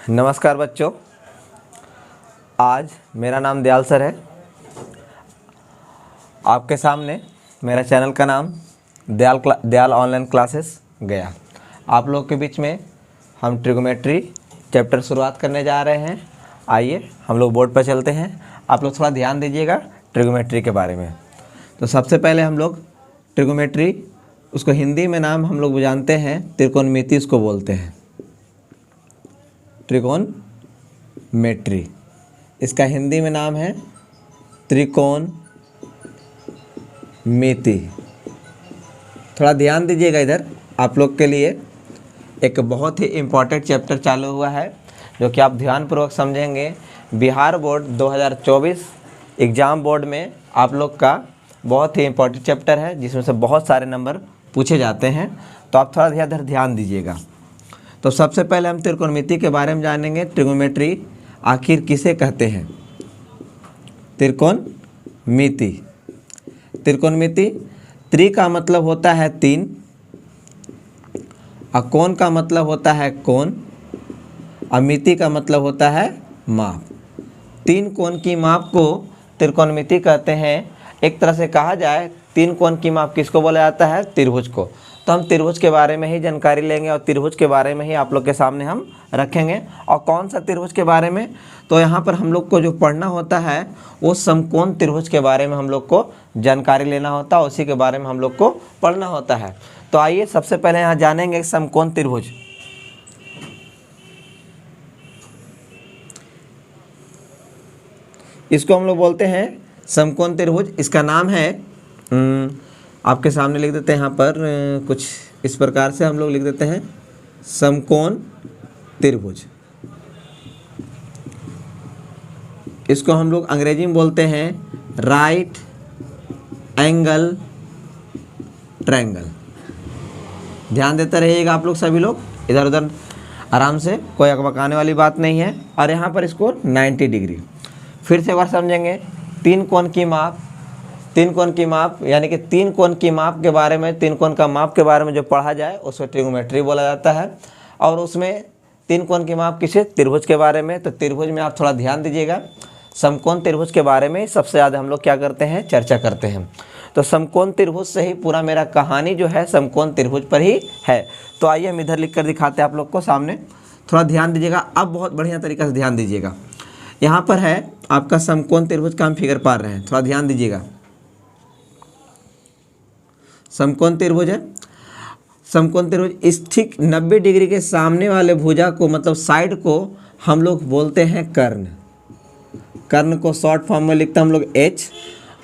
नमस्कार बच्चों, आज मेरा नाम दयाल सर है। आपके सामने मेरा चैनल का नाम दयाल ऑनलाइन क्लासेस गया। आप लोग के बीच में हम ट्रिगोमेट्री चैप्टर शुरुआत करने जा रहे हैं। आइए हम लोग बोर्ड पर चलते हैं। आप लोग थोड़ा ध्यान दीजिएगा ट्रिगोमेट्री के बारे में। तो सबसे पहले हम लोग ट्रिगोमेट्री, उसको हिंदी में नाम हम लोग जानते हैं त्रिकोणमिति, इसको बोलते हैं त्रिकोणमिति। इसका हिंदी में नाम है त्रिकोणमिति। थोड़ा ध्यान दीजिएगा इधर। आप लोग के लिए एक बहुत ही इम्पॉर्टेंट चैप्टर चालू हुआ है जो कि आप ध्यानपूर्वक समझेंगे। बिहार बोर्ड 2024 एग्ज़ाम बोर्ड में आप लोग का बहुत ही इम्पॉर्टेंट चैप्टर है जिसमें से बहुत सारे नंबर पूछे जाते हैं। तो आप थोड़ा इधर ध्यान दीजिएगा। तो सबसे पहले हम त्रिकोणमिति के बारे में जानेंगे। ट्रिगोमेट्री आखिर किसे कहते हैं? त्रिकोणमिति। त्रिकोणमिति, त्रि का मतलब होता है तीन, अकोण का मतलब होता है कोण, अमिति का मतलब होता है माप। तीन कोण की माप को त्रिकोणमिति कहते हैं। एक तरह से कहा जाए, तीन कोण की माप किसको बोला जाता है? त्रिभुज को। तो हम त्रिभुज के बारे में ही जानकारी लेंगे और त्रिभुज के बारे में ही आप लोग के सामने हम रखेंगे। और कौन सा त्रिभुज के बारे में? तो यहाँ पर हम लोग को जो पढ़ना होता है वो समकोण त्रिभुज के बारे में हम लोग को जानकारी लेना होता है, उसी के बारे में हम लोग को पढ़ना होता है। तो आइए सबसे पहले यहाँ जानेंगे समकोण त्रिभुज। इसको हम लोग बोलते हैं समकोण त्रिभुज। इसका नाम है, आपके सामने लिख देते हैं यहाँ पर कुछ इस प्रकार से हम लोग लिख देते हैं समकोण त्रिभुज। इसको हम लोग अंग्रेजी में बोलते हैं राइट एंगल ट्रायंगल। ध्यान देते रहिएगा आप लोग सभी लोग, इधर उधर आराम से, कोई अकबकाने वाली बात नहीं है। और यहाँ पर इसको 90 डिग्री। फिर से एक बार समझेंगे। तीन कोण की माप, तीन कोण की माप यानी कि तीन कोण की माप के बारे में, तीन कोण का माप के बारे में जो पढ़ा जाए उसको ट्रिगोमेट्री बोला जाता है। और उसमें तीन कोण की माप किसे? त्रिभुज के बारे में। तो त्रिभुज में आप थोड़ा ध्यान दीजिएगा। समकोण त्रिभुज के बारे में सबसे ज़्यादा हम लोग क्या करते हैं? चर्चा करते हैं। तो समकोण त्रिभुज से ही पूरा मेरा कहानी जो है समकोण त्रिभुज पर ही है। तो आइए हम इधर लिख कर दिखाते हैं आप लोग को सामने। थोड़ा ध्यान दीजिएगा। अब बहुत बढ़िया तरीक़े से ध्यान दीजिएगा। यहाँ पर है आपका समकोण त्रिभुज का हम फिगर पा रहे हैं। थोड़ा ध्यान दीजिएगा। समकोण त्रिभुज है। समकोण त्रिभुज इस ठीक 90 डिग्री के सामने वाले भुजा को, मतलब साइड को, हम लोग बोलते हैं कर्ण। कर्ण को शॉर्ट फॉर्म में लिखते हैं हम लोग H।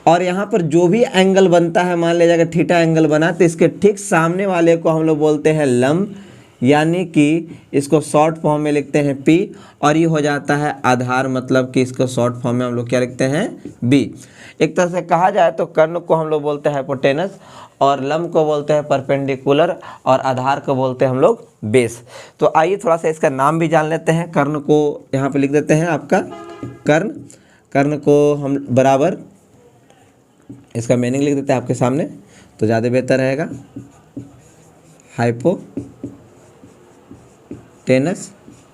और यहाँ पर जो भी एंगल बनता है, मान लीजिए अगर थीटा एंगल बना तो इसके ठीक सामने वाले को हम लोग बोलते हैं लंब, यानी कि इसको शॉर्ट फॉर्म में लिखते हैं P। और ये हो जाता है आधार, मतलब कि इसको शॉर्ट फॉर्म में हम लोग क्या लिखते हैं? B। एक तरह से कहा जाए तो कर्ण को हम लोग बोलते हैं हाइपोटेनस, और लंब को बोलते हैं परपेंडिकुलर, और आधार को बोलते हैं हम लोग बेस। तो आइए थोड़ा सा इसका नाम भी जान लेते हैं। कर्ण को यहाँ पे लिख देते हैं आपका कर्ण। कर्ण को हम बराबर इसका मीनिंग लिख देते हैं आपके सामने तो ज़्यादा बेहतर रहेगा। हाइपोटेनस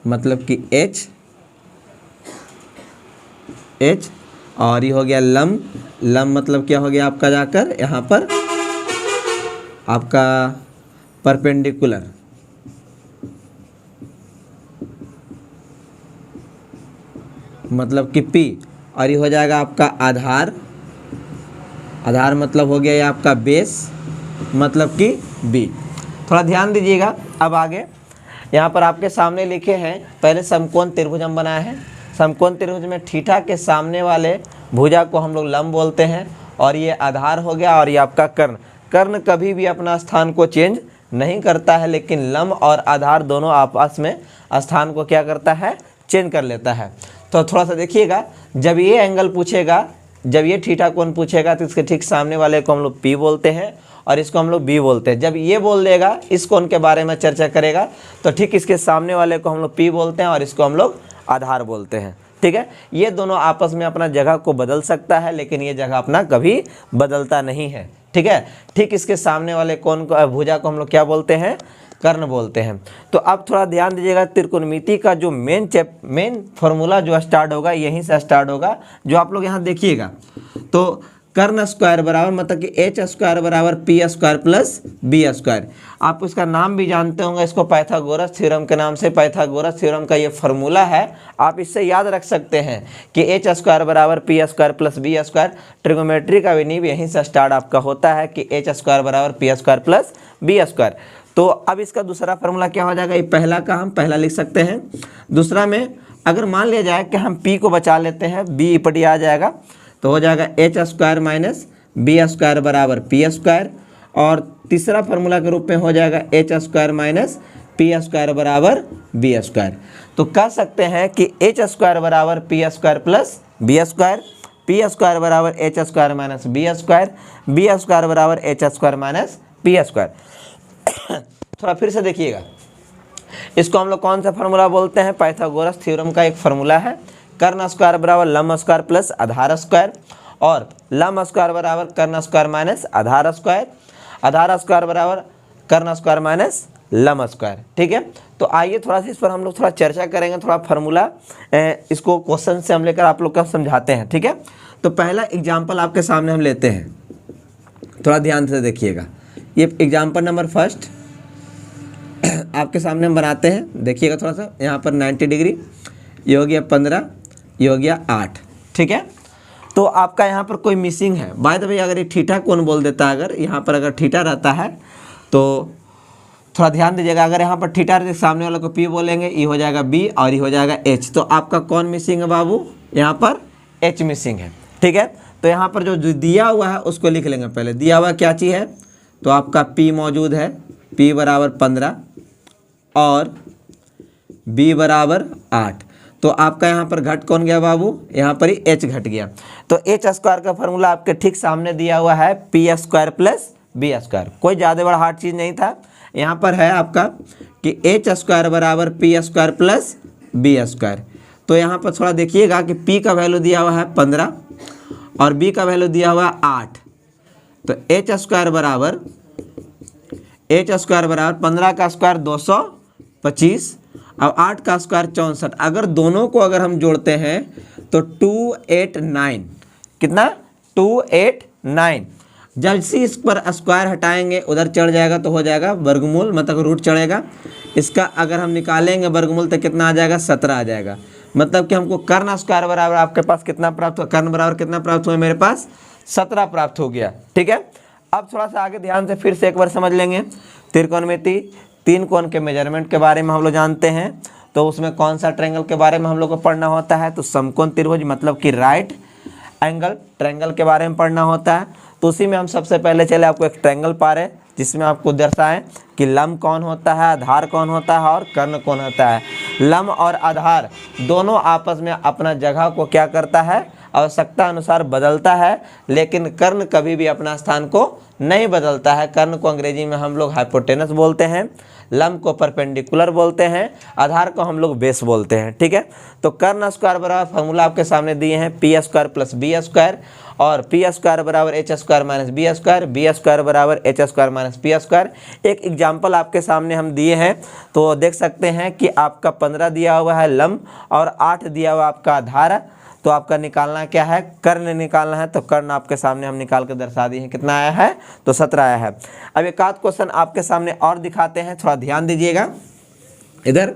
मतलब कि H। और ये हो गया लंब। लंब मतलब क्या हो गया आपका? जाकर यहाँ पर आपका परपेंडिकुलर। मतलब कि P। और ये हो जाएगा आपका आधार। आधार मतलब हो गया ये आपका बेस, मतलब कि B। थोड़ा ध्यान दीजिएगा। अब आगे यहाँ पर आपके सामने लिखे हैं, पहले समकोण त्रिभुज हम बनाए हैं। समकोण त्रिभुज में थीटा के सामने वाले भुजा को हम लोग लंब बोलते हैं, और ये आधार हो गया। और ये आपका कर्ण। कर्ण कभी भी अपना स्थान को चेंज नहीं करता है, लेकिन लंब और आधार दोनों आपस में स्थान को क्या करता है? चेंज कर लेता है। तो थोड़ा सा देखिएगा, जब ये एंगल पूछेगा, जब ये थीटा कोण पूछेगा तो इसके ठीक सामने वाले को हम लोग P बोलते हैं, और इसको हम लोग B बोलते हैं। जब ये बोल देगा, इस कोण के बारे में चर्चा करेगा, तो ठीक इसके सामने वाले को हम लोग P बोलते हैं, और इसको हम लोग आधार बोलते हैं। ठीक है। ये दोनों आपस में अपना जगह को बदल सकता है, लेकिन ये जगह अपना कभी बदलता नहीं है। ठीक है। ठीक इसके सामने वाले कोण को, भुजा को हम लोग क्या बोलते हैं? कर्ण बोलते हैं। तो अब थोड़ा ध्यान दीजिएगा, त्रिकोणमिति का जो मेन फॉर्मूला जो स्टार्ट होगा यहीं से स्टार्ट होगा, जो आप लोग यहाँ देखिएगा। तो कर्ण स्क्वायर बराबर मतलब कि एच स्क्वायर बराबर P square plus B square. आप इसका नाम भी जानते होंगे, इसको पाइथागोरस थ्योरम के नाम से, पाइथागोरस थ्योरम का ये फॉर्मूला है। आप इससे याद रख सकते हैं कि एच स्क्वायर बराबर P square plus B square. Trigonometry का भी नींव यहीं से स्टार्ट आपका होता है कि एच स्क्वायर बराबर P square plus B square. तो अब इसका दूसरा फार्मूला क्या हो जाएगा, ये पहला का हम पहला लिख सकते हैं। दूसरा में अगर मान लिया जाए कि हम p को बचा लेते हैं, b पटी आ जाएगा, तो हो जाएगा H square minus B square बराबर पी स्क्वायर। और तीसरा फार्मूला के रूप में हो जाएगा H square minus P square बराबर बी स्क्वायर। तो कह सकते हैं कि एच स्क्वायर बराबर P square plus B square, P square बराबर H square minus B square, B square बराबर H square minus P square. थोड़ा फिर से देखिएगा, इसको हम लोग कौन सा फार्मूला बोलते हैं, पाइथागोरस थ्योरम का एक फार्मूला है। कर्ण स्क्वायर बराबर लंब स्क्वायर प्लस आधार स्क्वायर, और लंब स्क्वायर बराबर कर्ण स्क्वायर माइनस आधार स्क्वायर, आधार स्क्वायर बराबर कर्ण स्क्वायर माइनस लंब स्क्वायर। ठीक है, तो आइए थोड़ा सा इस पर हम लोग थोड़ा चर्चा करेंगे, थोड़ा फार्मूला इसको क्वेश्चन से हम लेकर आप लोग का समझाते हैं। ठीक है, तो पहला एग्जाम्पल आपके सामने हम लेते हैं, थोड़ा ध्यान से देखिएगा। ये एग्जाम्पल नंबर फर्स्ट आपके सामने हम बनाते हैं, देखिएगा थोड़ा सा। यहाँ पर 90 डिग्री, ये हो गया 15, ये हो गया 8। ठीक है, तो आपका यहाँ पर कोई मिसिंग है। बाय द वे अगर ये थीटा कौन बोल देता है, अगर यहाँ पर अगर थीटा रहता है तो थोड़ा ध्यान दीजिएगा। अगर यहाँ पर थीटा रहते सामने वाले को पी बोलेंगे, ये हो जाएगा बी और ये हो जाएगा एच। तो आपका कौन मिसिंग है बाबू, यहाँ पर एच मिसिंग है। ठीक है, तो यहाँ पर जो दिया हुआ है उसको लिख लेंगे। पहले दिया हुआ क्या चीज़ है, तो आपका पी मौजूद है, पी बराबर 15 और बी बराबर 8। तो आपका यहाँ पर घट कौन गया बाबू, यहाँ पर ही एच घट गया। तो एच स्क्वायर का फॉर्मूला आपके ठीक सामने दिया हुआ है, P square plus B square. कोई ज़्यादा बड़ा हार्ड चीज़ नहीं था। यहाँ पर है आपका कि एच स्क्वायर बराबर P square plus B square. तो यहाँ पर थोड़ा देखिएगा कि पी का वैल्यू दिया हुआ है 15 और बी का वैल्यू दिया हुआ है 8। तो एच स्क्वायर बराबर 15 का स्क्वायर 225 और 8 का स्क्वायर 64। अगर दोनों को अगर हम जोड़ते हैं तो 289, कितना 289। जब से इस पर स्क्वायर हटाएंगे उधर चढ़ जाएगा तो हो जाएगा वर्गमूल, मतलब रूट चढ़ेगा। इसका अगर हम निकालेंगे वर्गमूल तो कितना आ जाएगा, 17 आ जाएगा। मतलब कि हमको कर्ण स्क्वायर बराबर आपके पास कितना प्राप्त हुआ, कर्ण बराबर कितना प्राप्त हुआ, मेरे पास 17 प्राप्त हो गया। ठीक है, अब थोड़ा सा आगे ध्यान से फिर से एक बार समझ लेंगे। त्रिकोणमिति 3 कोण के मेजरमेंट के बारे में हम लोग जानते हैं, तो उसमें कौन सा ट्रायंगल के बारे में हम लोग को पढ़ना होता है, तो समकोण त्रिभुज मतलब कि राइट एंगल ट्रायंगल के बारे में पढ़ना होता है। तो उसी में हम सबसे पहले चले आपको एक ट्रायंगल पा रहे जिसमें आपको दर्शाएं कि लंब कौन होता है, आधार कौन होता है और कर्ण कौन होता है। लंब और आधार दोनों आपस में अपना जगह को क्या करता है, आवश्यकता अनुसार बदलता है, लेकिन कर्ण कभी भी अपना स्थान को नहीं बदलता है। कर्ण को अंग्रेजी में हम लोग हाइपोटेनस बोलते हैं, लंब को परपेंडिकुलर बोलते हैं, आधार को हम लोग बेस बोलते हैं। ठीक है, तो कर्ण स्क्वायर बराबर फॉर्मूला आपके सामने दिए हैं, P square plus B square, और पी स्क्वायर बराबर H square minus B square, B square बराबर H square minus P square. एक एग्जाम्पल आपके सामने हम दिए हैं, तो देख सकते हैं कि आपका 15 दिया हुआ है लंब और 8 दिया हुआ आपका आधार। तो आपका निकालना क्या है, कर्ण निकालना है। तो कर्ण आपके सामने हम निकाल के दर्शा दिए हैं, कितना आया है, तो 17 आया है। अब एक आध क्वेश्चन आपके सामने और दिखाते हैं, थोड़ा ध्यान दीजिएगा, इधर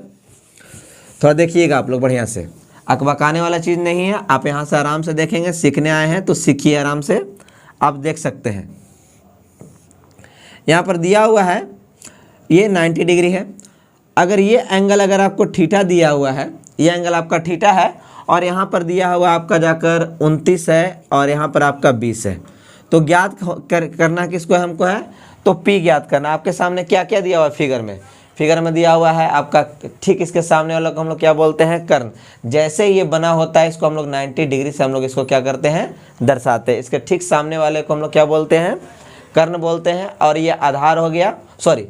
थोड़ा देखिएगा आप लोग बढ़िया से। अकबकाने वाला चीज़ नहीं है, आप यहाँ से आराम से देखेंगे, सीखने आए हैं तो सीखिए आराम से। आप देख सकते हैं यहाँ पर दिया हुआ है ये 90 डिग्री है। अगर ये एंगल अगर आपको थीटा दिया हुआ है, ये एंगल आपका थीटा है, और यहाँ पर दिया हुआ आपका जाकर 29 है और यहाँ पर आपका 20 है। तो ज्ञात करना किसको है, हमको है, तो P ज्ञात करना। आपके सामने क्या क्या दिया हुआ है फिगर में दिया हुआ है आपका, ठीक इसके सामने वाला को हम लोग क्या बोलते हैं, कर्ण। जैसे ये बना होता है इसको हम लोग 90 डिग्री से हम लोग इसको क्या करते हैं, दर्शाते हैं। इसके ठीक सामने वाले को हम लोग क्या बोलते हैं, कर्ण बोलते हैं। और ये आधार हो गया, सॉरी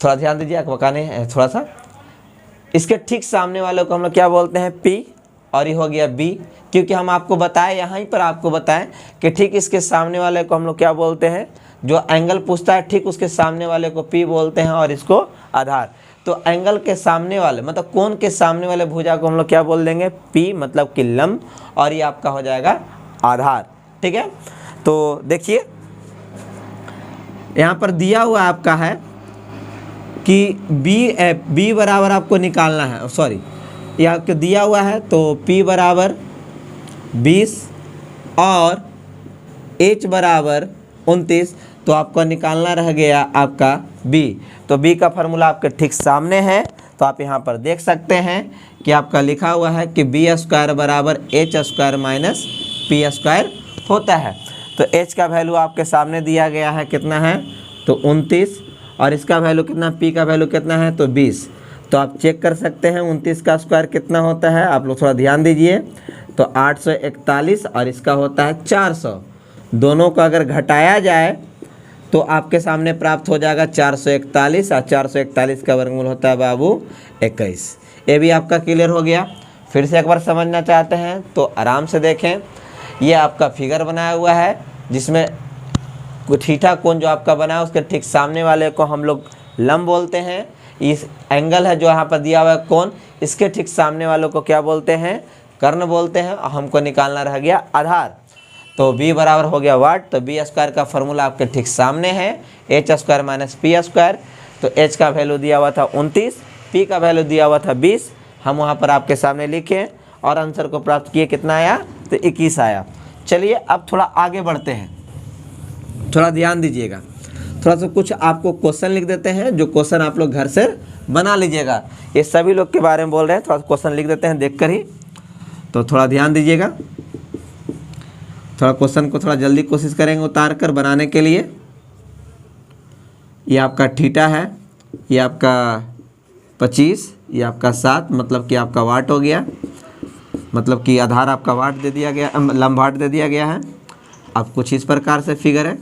थोड़ा ध्यान दीजिए, अकबकाने थोड़ा सा। इसके ठीक सामने वाले को हम लोग क्या बोलते हैं, P, और ये हो गया बी, क्योंकि हम आपको बताएं यहाँ पर आपको बताएं कि ठीक इसके सामने वाले को हम लोग क्या बोलते हैं, जो एंगल पूछता है ठीक उसके सामने वाले को पी बोलते हैं और इसको आधार। तो एंगल के सामने वाले मतलब कोण के सामने वाले भुजा को हम लोग क्या बोल देंगे, पी मतलब कि लंब, और ये आपका हो जाएगा आधार। ठीक है, तो देखिए यहाँ पर दिया हुआ आपका है कि बी बराबर आपको निकालना है, सॉरी ये आपको दिया हुआ है, तो P बराबर 20 और H बराबर 29, तो आपको निकालना रह गया आपका B। तो B का फार्मूला आपके ठीक सामने है, तो आप यहाँ पर देख सकते हैं कि आपका लिखा हुआ है कि बी स्क्वायर बराबर H square minus P square होता है। तो H का वैल्यू आपके सामने दिया गया है, कितना है तो 29, और इसका वैल्यू कितना, P का वैल्यू कितना है तो 20। तो आप चेक कर सकते हैं 29 का स्क्वायर कितना होता है, आप लोग थोड़ा ध्यान दीजिए। तो 841 और इसका होता है 400, दोनों को अगर घटाया जाए तो आपके सामने प्राप्त हो जाएगा 441, और 441 का वर्गमूल होता है बाबू 21। ये भी आपका क्लियर हो गया। फिर से एक बार समझना चाहते हैं तो आराम से देखें, ये आपका फिगर बनाया हुआ है जिसमें थीटा कोण जो आपका बना है उसके ठीक सामने वाले को हम लोग लंब बोलते हैं। इस एंगल है जो यहाँ पर दिया हुआ है कोण, इसके ठीक सामने वालों को क्या बोलते हैं, कर्ण बोलते हैं, और हमको निकालना रह गया आधार। तो b बराबर हो गया वाट, तो बी स्क्वायर का फॉर्मूला आपके ठीक सामने है, H square minus P square. तो h का वैल्यू दिया हुआ था 29, p का वैल्यू दिया हुआ था 20, हम वहाँ पर आपके सामने लिखे और आंसर को प्राप्त किए, कितना आया तो 21 आया। चलिए अब थोड़ा आगे बढ़ते हैं, थोड़ा ध्यान दीजिएगा, थोड़ा सा कुछ आपको क्वेश्चन लिख देते हैं, जो क्वेश्चन आप लोग घर से बना लीजिएगा। ये सभी लोग के बारे में बोल रहे हैं, थोड़ा सा क्वेश्चन लिख देते हैं देख कर ही, तो थोड़ा ध्यान दीजिएगा। थोड़ा क्वेश्चन को थोड़ा जल्दी कोशिश करेंगे उतार कर बनाने के लिए। ये आपका थीटा है, ये आपका 25, ये आपका 7, मतलब कि आपका वाट हो गया, मतलब कि आधार आपका वाट दे दिया गया, लंब वाट दे दिया गया है। अब कुछ इस प्रकार से फिगर है,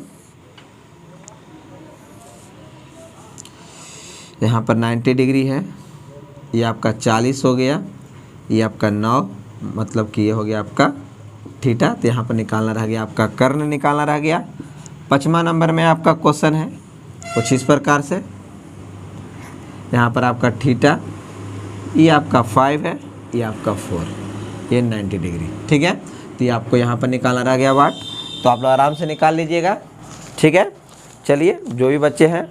यहाँ पर 90 डिग्री है, ये आपका 40 हो गया, ये आपका 9, मतलब कि ये हो गया आपका थीटा। तो यहाँ पर निकालना रह गया आपका कर्ण, निकालना रह गया। 5वां नंबर में आपका क्वेश्चन है कुछ इस प्रकार से, यहाँ पर आपका थीटा, ये आपका 5 है, ये आपका 4, ये 90 डिग्री। ठीक है, तो ये आपको यहाँ पर निकालना रह गया वाट, तो आप लोग आराम से निकाल लीजिएगा। ठीक है, चलिए जो भी बच्चे हैं,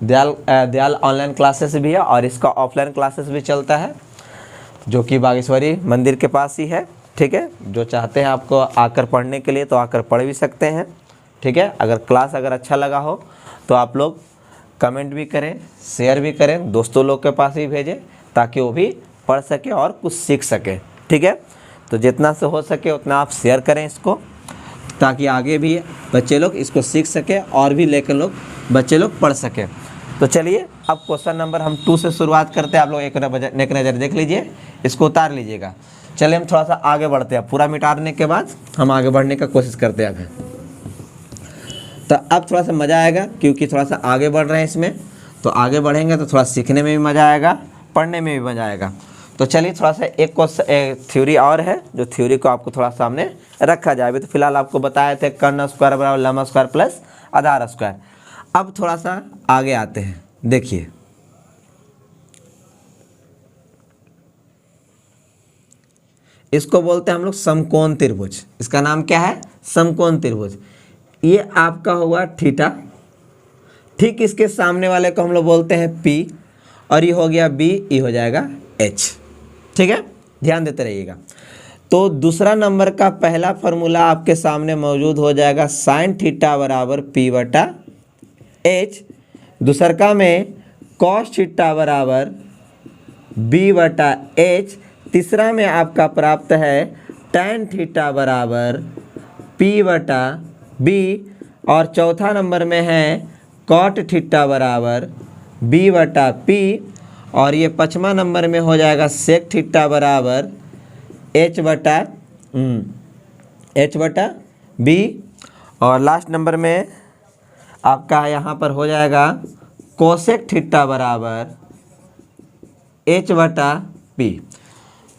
दयाल ऑनलाइन क्लासेस भी है और इसका ऑफलाइन क्लासेस भी चलता है, जो कि बागेश्वरी मंदिर के पास ही है। ठीक है, जो चाहते हैं आपको आकर पढ़ने के लिए तो आकर पढ़ भी सकते हैं। ठीक है, अगर क्लास अगर अच्छा लगा हो तो आप लोग कमेंट भी करें, शेयर भी करें, दोस्तों लोग के पास भी भेजें, ताकि वो भी पढ़ सके और कुछ सीख सके। ठीक है, तो जितना से हो सके उतना आप शेयर करें इसको, ताकि आगे भी बच्चे लोग इसको सीख सके और भी लेकर लोग बच्चे लोग पढ़ सकें। तो चलिए अब क्वेश्चन नंबर हम 2 से शुरुआत करते हैं। आप लोग एक नज़र देख लीजिए, इसको उतार लीजिएगा। चलिए हम थोड़ा सा आगे बढ़ते हैं, पूरा मिटाने के बाद हम आगे बढ़ने का कोशिश करते हैं आगे। तो अब थोड़ा सा मज़ा आएगा, क्योंकि थोड़ा सा आगे बढ़ रहे हैं इसमें, तो आगे बढ़ेंगे तो थोड़ा सीखने में भी मज़ा आएगा, पढ़ने में भी मज़ा आएगा। तो चलिए थोड़ा सा एक थ्योरी और है, जो थ्योरी को आपको थोड़ा सामने रखा जाए। अभी तो फिलहाल आपको बताए थे कर्ण स्क्वायर बराबर लंब स्क्वायर प्लस आधार स्क्वायर। अब थोड़ा सा आगे आते हैं, देखिए इसको बोलते हैं हम लोग समकोण त्रिभुज। इसका नाम क्या है, समकोण त्रिभुज। ये आपका होगा थीटा, ठीक इसके सामने वाले को हम लोग बोलते हैं P, और ये हो गया B, ये हो जाएगा H। ठीक है, ध्यान देते रहिएगा। तो दूसरा नंबर का पहला फॉर्मूला आपके सामने मौजूद हो जाएगा, साइन थीटा बराबर P बटा H। दूसरका में कॉस थीटा बराबर B बटा H। तीसरा में आपका प्राप्त है टैन थीटा बराबर P बटा B। और चौथा नंबर में है कॉट थीटा बराबर B बटा P। और ये 5वां नंबर में हो जाएगा सेक थीटा बराबर H बटा B। और लास्ट नंबर में आपका यहाँ पर हो जाएगा कोसेक थीटा बराबर H बटा P।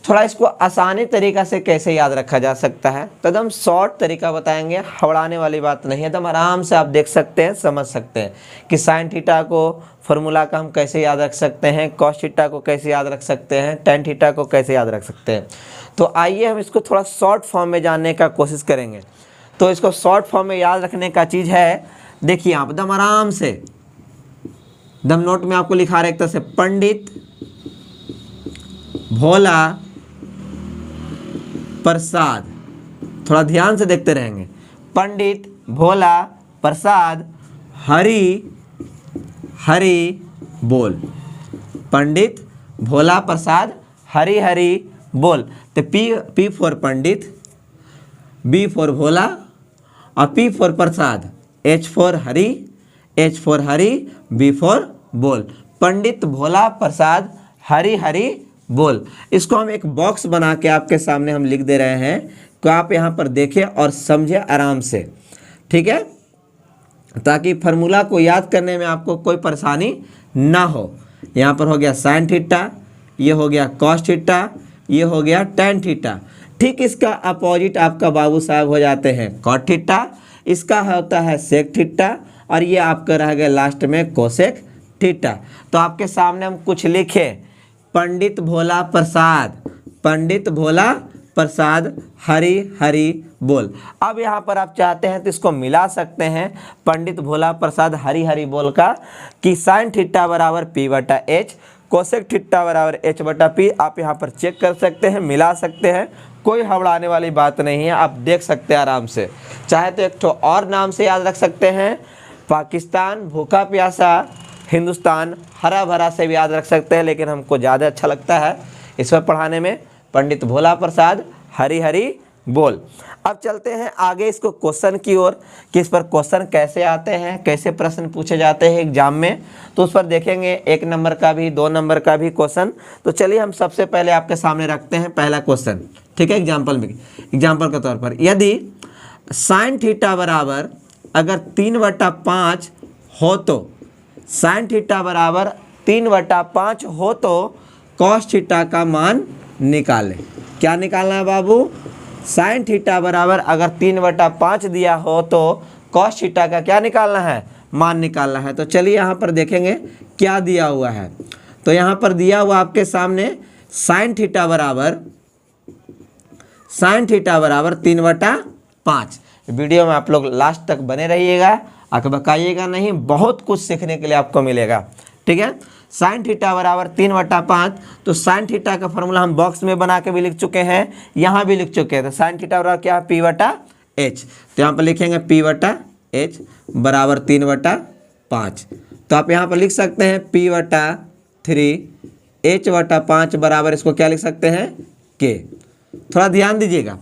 थोड़ा इसको आसानी तरीक़ा से कैसे याद रखा जा सकता है, तो एकदम शॉर्ट तरीका बताएंगे, हवड़ाने वाली बात नहीं है, एकदम आराम से आप देख सकते हैं, समझ सकते हैं कि साइन थीटा को फार्मूला का हम कैसे याद रख सकते हैं, कॉस थीटा को कैसे याद रख सकते हैं, टेन थीटा को कैसे याद रख सकते हैं। तो आइए हम इसको थोड़ा शॉर्ट फॉर्म में जानने का कोशिश करेंगे। तो इसको शॉर्ट फॉर्म में याद रखने का चीज़ है, देखिए आप एकदम आराम से, एकदम नोट में आपको लिखा रहे एक तरह से, पंडित भोला प्रसाद, थोड़ा ध्यान से देखते रहेंगे, पंडित भोला प्रसाद हरि हरि बोल, पंडित भोला प्रसाद हरि हरि बोल। तो P for Pandit, B for Bhola और P for Prasad, H for Hari, H for Hari, B for बोल, पंडित भोला प्रसाद हरि हरि बोल। इसको हम एक बॉक्स बना के आपके सामने हम लिख दे रहे हैं, तो आप यहाँ पर देखें और समझें आराम से, ठीक है, ताकि फार्मूला को याद करने में आपको कोई परेशानी ना हो। यहाँ पर हो गया साइन थीटा, ये हो गया कॉस थीटा, ये हो गया टेन थीटा। ठीक इसका अपोजिट आपका बाबू साहब हो जाते हैं कॉट थीटा, इसका होता है सेक थीटा, और ये आपका रह गया लास्ट में कोसेक थीटा। तो आपके सामने हम कुछ लिखे, पंडित भोला प्रसाद, पंडित भोला प्रसाद हरि हरि बोल। अब यहाँ पर आप चाहते हैं तो इसको मिला सकते हैं, पंडित भोला प्रसाद हरि हरि बोल का, कि साइन थीटा बराबर पी बटा एच, कोसेक थीटा बराबर एच बटा पी। आप यहाँ पर चेक कर सकते हैं, मिला सकते हैं, कोई हबड़ाने वाली बात नहीं है, आप देख सकते हैं आराम से। चाहे तो एक तो और नाम से याद रख सकते हैं, पाकिस्तान भूखा प्यासा, हिंदुस्तान हरा भरा से भी याद रख सकते हैं, लेकिन हमको ज़्यादा अच्छा लगता है इस पर पढ़ाने में, पंडित भोला प्रसाद हरि हरि बोल। अब चलते हैं आगे इसको क्वेश्चन की ओर, कि इस पर क्वेश्चन कैसे आते हैं, कैसे प्रश्न पूछे जाते हैं एग्जाम में, तो उस पर देखेंगे 1 नंबर का भी 2 नंबर का भी क्वेश्चन। तो चलिए हम सबसे पहले आपके सामने रखते हैं पहला क्वेश्चन, ठीक है, एग्जाम्पल के तौर पर, यदि साइन थीटा बराबर अगर 3/5 हो तो, साइन थीटा बराबर 3/5 हो तो कॉस थीटा का मान निकालें। क्या निकालना है बाबू? साइन थीटा बराबर अगर 3/5 दिया हो तो कॉस थीटा का क्या निकालना है? मान निकालना है। तो चलिए यहाँ पर देखेंगे क्या दिया हुआ है। तो यहाँ पर दिया हुआ आपके सामने साइन थीटा बराबर 3/5। वीडियो में आप लोग लास्ट तक बने रहिएगा, आके बकाइएगा नहीं, बहुत कुछ सीखने के लिए आपको मिलेगा, ठीक है। साइन थीटा बराबर 3/5, तो साइन थीटा का फॉर्मूला हम बॉक्स में बना के भी लिख चुके हैं, यहाँ भी लिख चुके हैं। तो साइन थीटा बराबर क्या है? P/H। तो यहाँ पर लिखेंगे P/H बराबर 3/5। तो आप यहाँ पर लिख सकते हैं P/3 H/5 बराबर, इसको क्या लिख सकते हैं? K। थोड़ा ध्यान दीजिएगा।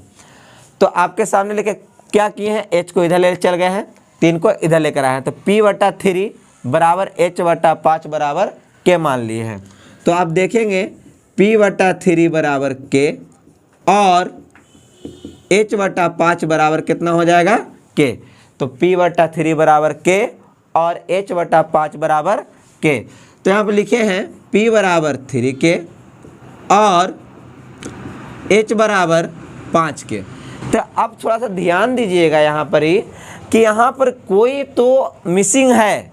तो आपके सामने लेके क्या किए हैं? H को इधर ले चल गए हैं, 3 को इधर लेकर आए हैं। तो P/3 बराबर H/5 बराबर K मान लिए हैं। तो आप देखेंगे P/3 बराबर K और H/5 बराबर कितना हो जाएगा? K। तो P/3 बराबर K और H/5 बराबर K। तो यहाँ पर लिखे हैं P बराबर 3K और H बराबर 5K। तो अब थोड़ा सा ध्यान दीजिएगा यहाँ पर ही कि यहाँ पर कोई तो मिसिंग है,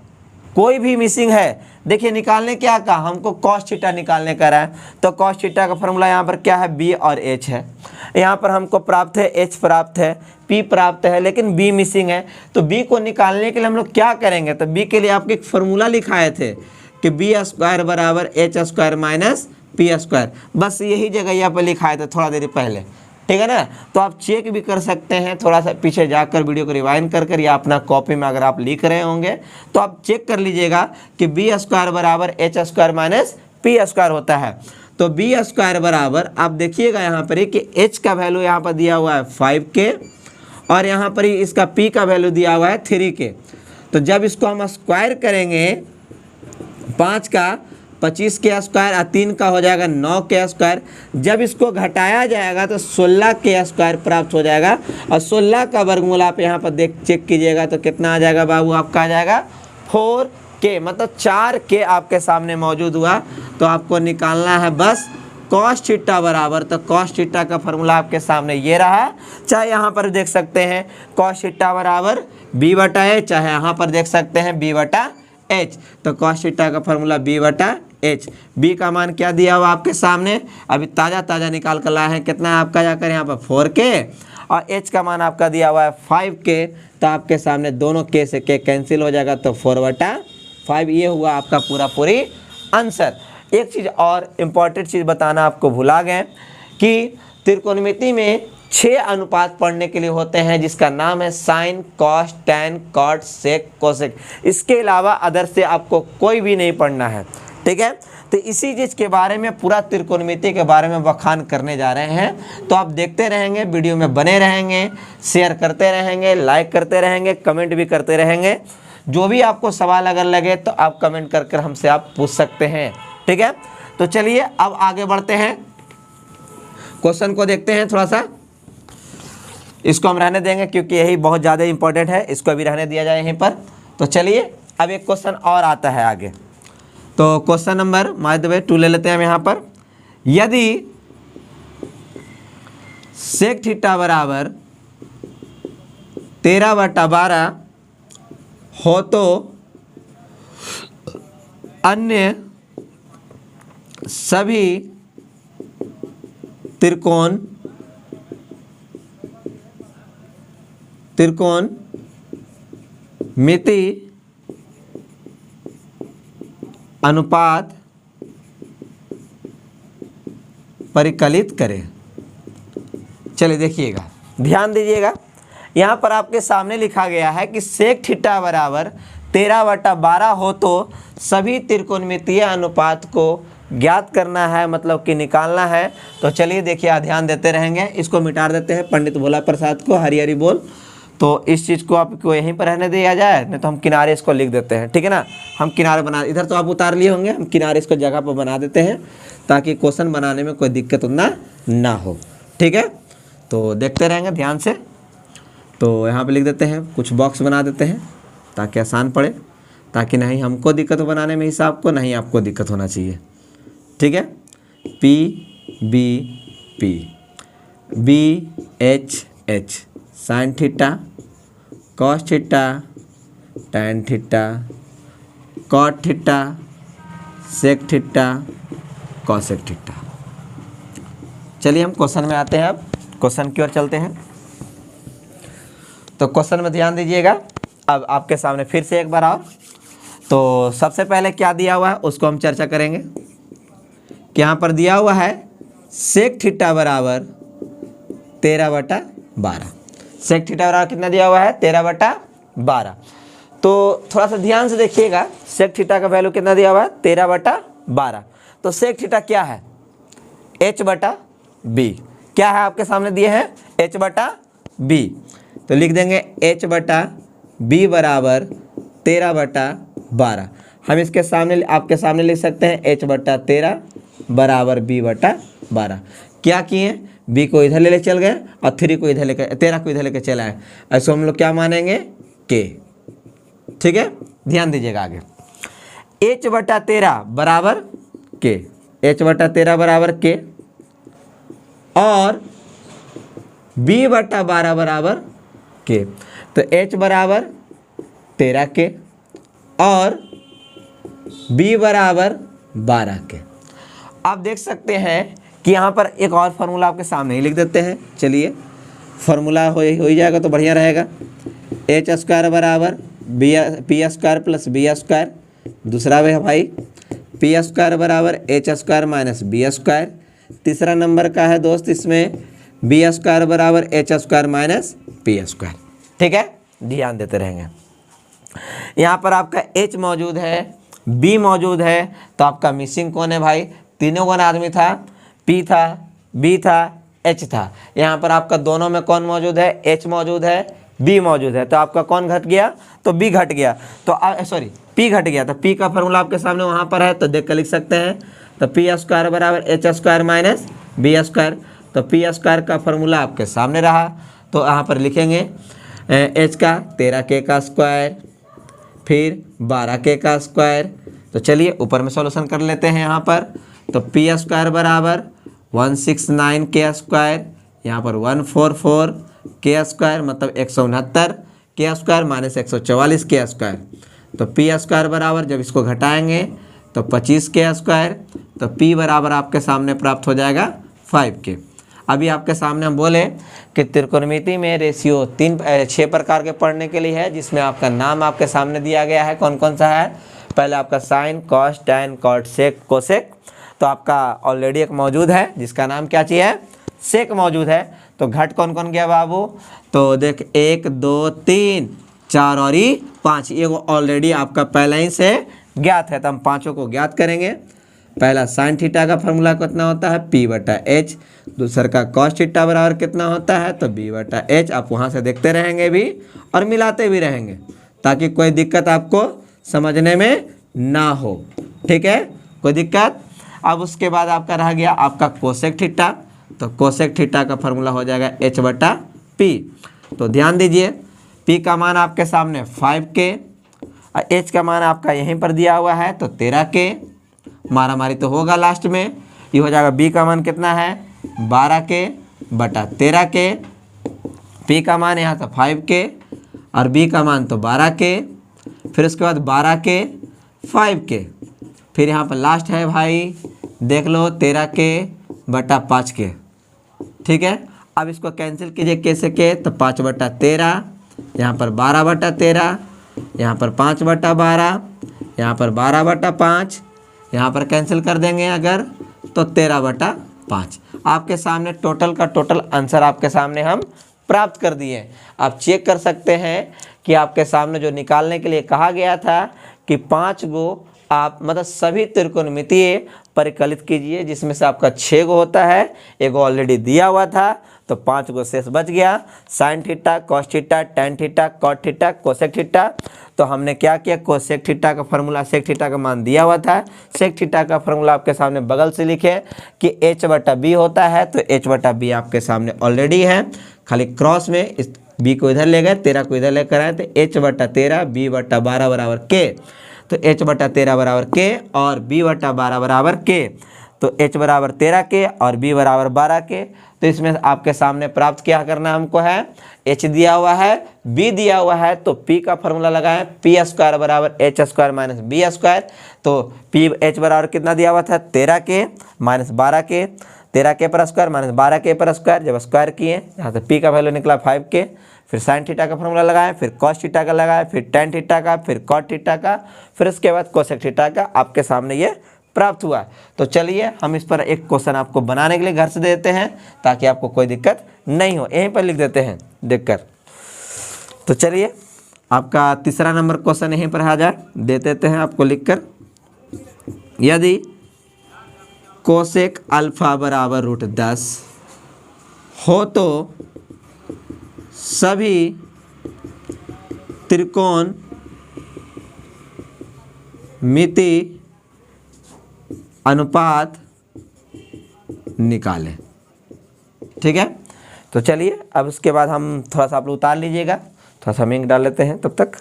कोई भी मिसिंग है। देखिए निकालने क्या कहा हमको? कॉस थीटा निकालने का रहा है। तो कॉस थीटा का फॉर्मूला यहाँ पर क्या है? B और H है। यहाँ पर हमको प्राप्त है H प्राप्त है, P प्राप्त है, लेकिन B मिसिंग है। तो B को निकालने के लिए हम लोग क्या करेंगे? तो B के लिए आपके एक फार्मूला लिखाए थे कि B² बराबर H² माइनस P²। बस यही जगह यहाँ पर लिखाए थे थोड़ा देर पहले, ठीक है ना। तो आप चेक भी कर सकते हैं, थोड़ा सा पीछे जाकर वीडियो को रिवाइंड कर या अपना कॉपी में अगर आप लिख रहे होंगे तो आप चेक कर लीजिएगा कि B² बराबर H² माइनस P² होता है। तो B² बराबर आप देखिएगा यहाँ पर ही कि H का वैल्यू यहाँ पर दिया हुआ है 5K और यहाँ पर ही इसका P का वैल्यू दिया हुआ है 3K। तो जब इसको हम स्क्वायर करेंगे 5 का 25K² और 3 का हो जाएगा 9K²। जब इसको घटाया जाएगा तो 16K² प्राप्त हो जाएगा और 16 का वर्गमूल आप यहाँ पर चेक कीजिएगा तो कितना आ जाएगा बाबू? आपका आ जाएगा 4K, मतलब 4K आपके सामने मौजूद हुआ। तो आपको निकालना है बस कॉस थीटा बराबर, तो कॉस थीटा का फॉर्मूला आपके सामने ये रहा, चाहे यहाँ पर देख सकते हैं कॉस थीटा बराबर बी बटा एच, चाहे यहाँ पर देख सकते हैं बी बटा एच। तो कॉस थीटा का फॉर्मूला बी बटा एच। बी का मान क्या दिया हुआ आपके सामने, अभी ताज़ा ताज़ा निकाल कर लाए हैं, कितना है आपका जाकर यहाँ पर 4K, और एच का मान आपका दिया हुआ है 5K। तो आपके सामने दोनों के से के कैंसिल हो जाएगा, तो 4/5। ये हुआ आपका पूरी आंसर। एक चीज़ और इम्पॉर्टेंट चीज़ बताना आपको भुला गए कि त्रिकोणमिति में 6 अनुपात पढ़ने के लिए होते हैं, जिसका नाम है साइन, कॉस, टैन, कॉट, सेक, कोसेक। इसके अलावा अदर से आपको कोई भी नहीं पढ़ना है, ठीक है। तो इसी चीज़ के बारे में, पूरा त्रिकोणमिति के बारे में बखान करने जा रहे हैं। तो आप देखते रहेंगे, वीडियो में बने रहेंगे, शेयर करते रहेंगे, लाइक करते रहेंगे, कमेंट भी करते रहेंगे। जो भी आपको सवाल अगर लगे तो आप कमेंट कर हमसे आप पूछ सकते हैं, ठीक है। तो चलिए अब आगे बढ़ते हैं, क्वेश्चन को देखते हैं थोड़ा सा। इसको हम रहने देंगे क्योंकि यही बहुत ज़्यादा इंपॉर्टेंट है, इसको भी रहने दिया जाए यहीं पर। तो चलिए अब एक क्वेश्चन और आता है आगे। तो question number my the way 2 ले लेते हैं हम यहाँ पर। यदि सेक थीटा बराबर 13/12 हो तो अन्य सभी त्रिकोणमिति अनुपात परिकलित करें। चलिए देखिएगा, ध्यान दीजिएगा, यहाँ पर आपके सामने लिखा गया है कि सेक थीटा बराबर 13/12 हो तो सभी त्रिकोणमितीय अनुपात को ज्ञात करना है, मतलब कि निकालना है। तो चलिए देखिए, ध्यान देते रहेंगे। इसको मिटा देते हैं, पंडित भोला प्रसाद को हरी हरी बोल। तो इस चीज़ को आपको यहीं पर रहने दिया जाए, नहीं तो हम किनारे इसको लिख देते हैं, ठीक है ना। हम किनारे बना, इधर तो आप उतार लिए होंगे, हम किनारे इसको जगह पर बना देते हैं ताकि क्वेश्चन बनाने में कोई दिक्कत ना हो, ठीक है। तो देखते रहेंगे ध्यान से। तो यहाँ पे लिख देते हैं, कुछ बॉक्स बना देते हैं ताकि आसान पड़े, ताकि नहीं हमको दिक्कत हो बनाने में हिसाब को, नहीं आपको दिक्कत होना चाहिए, ठीक है। P BH sine theta, cos theta, tan theta, cot theta, sec theta, cosec theta. चलिए हम क्वेश्चन में आते हैं, अब क्वेश्चन की ओर चलते हैं। तो क्वेश्चन में ध्यान दीजिएगा, अब आपके सामने फिर से एक बार और। तो सबसे पहले क्या दिया हुआ है उसको हम चर्चा करेंगे कि यहाँ पर दिया हुआ है सेक थीटा बराबर 13/12। सेक थीटा बराबर कितना दिया हुआ है, 13/12। तो थोड़ा सा ध्यान से देखिएगा, सेक थीटा का वैल्यू कितना दिया हुआ है, 13/12। तो सेक थीटा क्या है, h/b। क्या है आपके सामने दिए हैं, h/b। तो लिख देंगे h/b बराबर 13/12। हम इसके सामने, आपके सामने लिख सकते हैं h/13 बराबर b/12। क्या किए, b को इधर ले चल गए और 3 को इधर लेकर, 13 को इधर लेकर चला है। ऐसे हम लोग क्या मानेंगे, k, ठीक है। ध्यान दीजिएगा आगे, h/13 बराबर k, h/13 बराबर k, और b/12 बराबर k। तो h बराबर 13k और b बराबर 12k। आप देख सकते हैं कि यहाँ पर एक और फार्मूला आपके सामने ही लिख देते हैं। चलिए फार्मूला हो ही जाएगा तो बढ़िया रहेगा। h² बराबर p² प्लस b²। दूसरा है भाई p² बराबर h² माइनस b²। तीसरा नंबर का है दोस्त इसमें b² बराबर h² माइनस p², ठीक है। ध्यान देते रहेंगे। यहाँ पर आपका h मौजूद है, b मौजूद है, तो आपका मिसिंग कौन है भाई, तीनों कौन आदमी था, p था, b था, h था। यहाँ पर आपका दोनों में कौन मौजूद है, h मौजूद है, b मौजूद है। तो आपका कौन घट गया, तो b घट गया, तो सॉरी p घट गया। तो p का फॉर्मूला आपके सामने वहाँ पर है, तो देख कर लिख सकते हैं। तो p² बराबर h² माइनस b²। तो p² का फॉर्मूला आपके सामने रहा, तो यहाँ पर लिखेंगे h का 13k का स्क्वायर, फिर 12k का स्क्वायर। तो चलिए ऊपर में सॉल्यूशन कर लेते हैं यहाँ पर। तो p² बराबर 169 के स्क्वायर, यहाँ पर 144 के स्क्वायर मतलब 169 के स्क्वायर माइनस 144 के स्क्वायर। तो पी स्क्वायर बराबर जब इसको घटाएंगे तो 25 के स्क्वायर, तो पी बराबर आपके सामने प्राप्त हो जाएगा 5 के। अभी आपके सामने हम बोले कि त्रिकोणमिति में रेशियो 6 प्रकार के पढ़ने के लिए है, जिसमें आपका नाम आपके सामने दिया गया है। कौन कौन सा है? पहले आपका साइन, कॉस, टैन, कॉट, सेक, कोसेक। तो आपका ऑलरेडी एक मौजूद है जिसका नाम क्या चाहिए? सेक मौजूद है। तो घट कौन कौन गया बाबू? तो देख 1 2 3 4 और 5, ये वो ऑलरेडी आपका पहले ही से ज्ञात है, तो हम पाँचों को ज्ञात करेंगे। पहला साइन थीटा का फॉर्मूला कितना होता है? पी बटा एच। दूसरा का कॉस थीटा बराबर कितना होता है? तो बी बटा एच। आप वहाँ से देखते रहेंगे भी और मिलाते भी रहेंगे ताकि कोई दिक्कत आपको समझने में ना हो। ठीक है, कोई दिक्कत? अब उसके बाद आपका रह गया आपका कोसेक थीटा। तो कोसेक थीटा का फॉर्मूला हो जाएगा एच बटा पी। तो ध्यान दीजिए, पी का मान आपके सामने 5 के और एच का मान आपका यहीं पर दिया हुआ है तो 13 के। मारामारी तो होगा लास्ट में, ये हो जाएगा बी का मान कितना है? 12 के बटा 13 के। पी का मान यहाँ था 5 के और बी का मान तो 12 के, फिर उसके बाद 12 के 5 के, फिर यहाँ पर लास्ट है भाई देख लो 13 के बटा 5 के। ठीक है, अब इसको कैंसिल कीजिए कैसे के? तो 5 बटा 13, यहाँ पर 12 बटा 13, यहाँ पर 5 बटा 12, यहाँ पर 12 बटा 5, यहाँ पर कैंसिल कर देंगे अगर तो 13 बटा 5। आपके सामने टोटल का टोटल आंसर आपके सामने हम प्राप्त कर दिए। आप चेक कर सकते हैं कि आपके सामने जो निकालने के लिए कहा गया था कि 5 गो आप मतलब सभी त्रिकोणमितीय परिकलित कीजिए, जिसमें से आपका 6 गो होता है, एक ऑलरेडी दिया हुआ था तो 5 गो शेष बच गया। Sine theta, cos theta, tan theta, cot theta, cosec theta. तो हमने क्या किया? कोसेक थीटा का फॉर्मूला सेक थीटा का मान दिया हुआ था, सेक थीटा का फॉर्मूला आपके सामने बगल से लिखे कि एच बटा बी होता है, तो एच बटा बी आपके सामने ऑलरेडी है। खाली क्रॉस में इस बी को इधर ले गए, 13 को इधर लेकर आए, तो एच बटा 13 बी बटा 12 बराबर के। तो एच बटा 13 बराबर के और बी बटा 12 बराबर के। तो एच बराबर 13 के और बी बराबर 12 के। तो इसमें आपके सामने प्राप्त क्या करना हमको है? एच दिया हुआ है, बी दिया हुआ है, तो पी का फॉर्मूला लगाएं, पी स्क्वायर बराबर H square minus B square. तो पी एच बराबर कितना दिया हुआ था? 13 के माइनस 12 के, 13 के पर स्क्वायर माइनस 12 के पर स्क्वायर। जब स्क्वायर किए यहाँ से पी का वैल्यू निकला 5 के, फिर साइन थीटा का फॉर्मूला लगाएं, फिर कॉस थीटा का लगाएं, फिर टैन थीटा का, फिर कॉट थीटा का, फिर उसके बाद कोसेक थीटा का आपके सामने ये प्राप्त हुआ। तो चलिए हम इस पर एक क्वेश्चन आपको बनाने के लिए घर से देते हैं ताकि आपको कोई दिक्कत नहीं हो। यहीं पर लिख देते हैं देखकर। तो चलिए आपका तीसरा नंबर क्वेश्चन यहीं पर आ जाए, दे देते हैं आपको लिखकर। यदि कोसेक अल्फा बराबर √10 हो तो सभी त्रिकोण मिति अनुपात निकालें। ठीक है, तो चलिए अब उसके बाद हम थोड़ा सा आप लोग उतार लीजिएगा, थोड़ा सा मिंग डाल लेते हैं। तब तक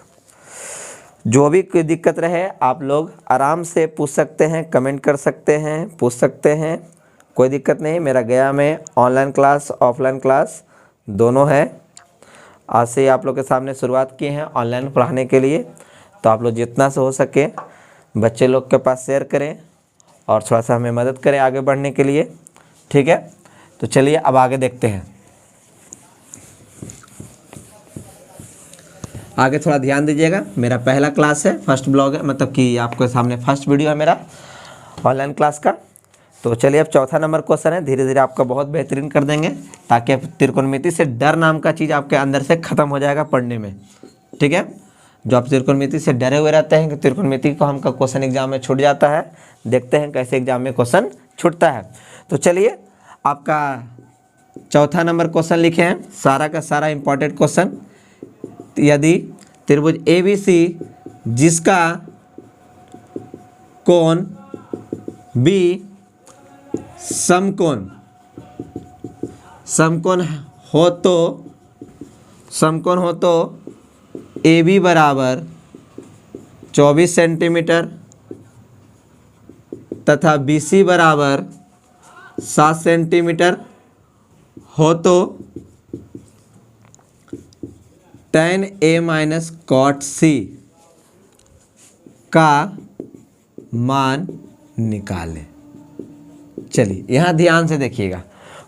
जो भी कोई दिक्कत रहे आप लोग आराम से पूछ सकते हैं, कमेंट कर सकते हैं, पूछ सकते हैं, कोई दिक्कत नहीं। मेरा गया में ऑनलाइन क्लास ऑफलाइन क्लास दोनों है। आज से आप लोग के सामने शुरुआत किए हैं ऑनलाइन पढ़ाने के लिए। तो आप लोग जितना से हो सके बच्चे लोग के पास शेयर करें और थोड़ा सा हमें मदद करें आगे बढ़ने के लिए। ठीक है, तो चलिए अब आगे देखते हैं। आगे थोड़ा ध्यान दीजिएगा, मेरा पहला क्लास है, फर्स्ट ब्लॉग है, मतलब कि आपके सामने फर्स्ट वीडियो है मेरा ऑनलाइन क्लास का। तो चलिए अब चौथा नंबर क्वेश्चन है, धीरे धीरे आपका बहुत बेहतरीन कर देंगे ताकि त्रिकोणमिति से डर नाम का चीज़ आपके अंदर से ख़त्म हो जाएगा पढ़ने में। ठीक है, जो आप त्रिकोणमिति से डरे हुए रहते हैं कि त्रिकोणमिति को हमका क्वेश्चन एग्जाम में छूट जाता है, देखते हैं कैसे एग्जाम में क्वेश्चन छूटता है। तो चलिए आपका चौथा नंबर क्वेश्चन लिखे हैं, सारा का सारा इंपॉर्टेंट क्वेश्चन। यदि त्रिभुज ABC जिसका कोण B समकोण हो तो AB बराबर 24 सेंटीमीटर तथा BC बराबर 7 सेंटीमीटर हो तो tan A minus cot C का मान निकालें। चलिए यहाँ ध्यान से देखिएगा,